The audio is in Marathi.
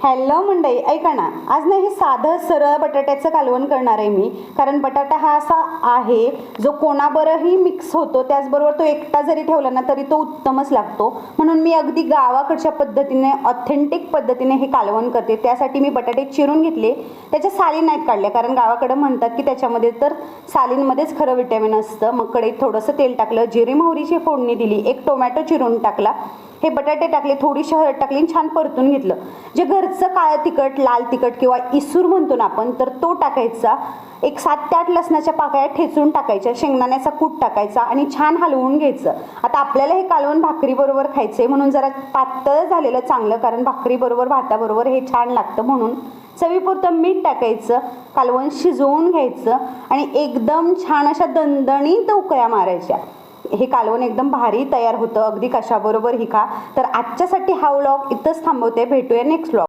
हॅलो मंडळी, ऐका ना, आज ना हे साधं सरळ बटाट्याचं कालवण करणार आहे मी. कारण बटाटा हा असा आहे जो कोणाबरोबरही मिक्स होतो, त्याचबरोबर तो एकटा जरी ठेवला ना तरी तो उत्तमच लागतो. म्हणून मी अगदी गावाकडच्या पद्धतीने, ऑथेंटिक पद्धतीने हे कालवण करते. त्यासाठी मी बटाटे चिरून घेतले, त्याच्या साली नाहीत काढल्या, कारण गावाकडे म्हणतात की त्याच्यामध्ये तर सालींमध्येच खरं विटॅमिन असतं. मग कढईत थोडंसं तेल टाकलं, जिरे मोहरीची फोडणी दिली, एक टोमॅटो चिरून टाकला, हे बटाटे टाकले, थोडीशी हळद टाकली, छान परतून घेतलं. जे घरचं काळं तिखट, लाल तिखट किंवा इसूर म्हणतो ना आपण, तर तो टाकायचा. एक 7 ते 8 लसणाच्या पाकळ्या ठेचून टाकायच्या, शेंगदाण्याचा कूट टाकायचा आणि छान हलवून घ्यायचं. आता आपल्याला हे कालवण भाकरीबरोबर खायचं आहे, म्हणून जरा पातळ झालेलं चांगलं, कारण भाकरीबरोबर भाताबरोबर हे छान लागतं. म्हणून चवीपुरतं मीठ टाकायचं, कालवण शिजवून घ्यायचं आणि एकदम छान अशा दणदणीत उकळ्या मारायच्या. हे कालवण एकदम भारी तयार होतं, अगदी कशाबरोबर ही खा. तर आजच्यासाठी हा व्लॉग इथंच थांबवते. भेटूया नेक्स्ट व्लॉग.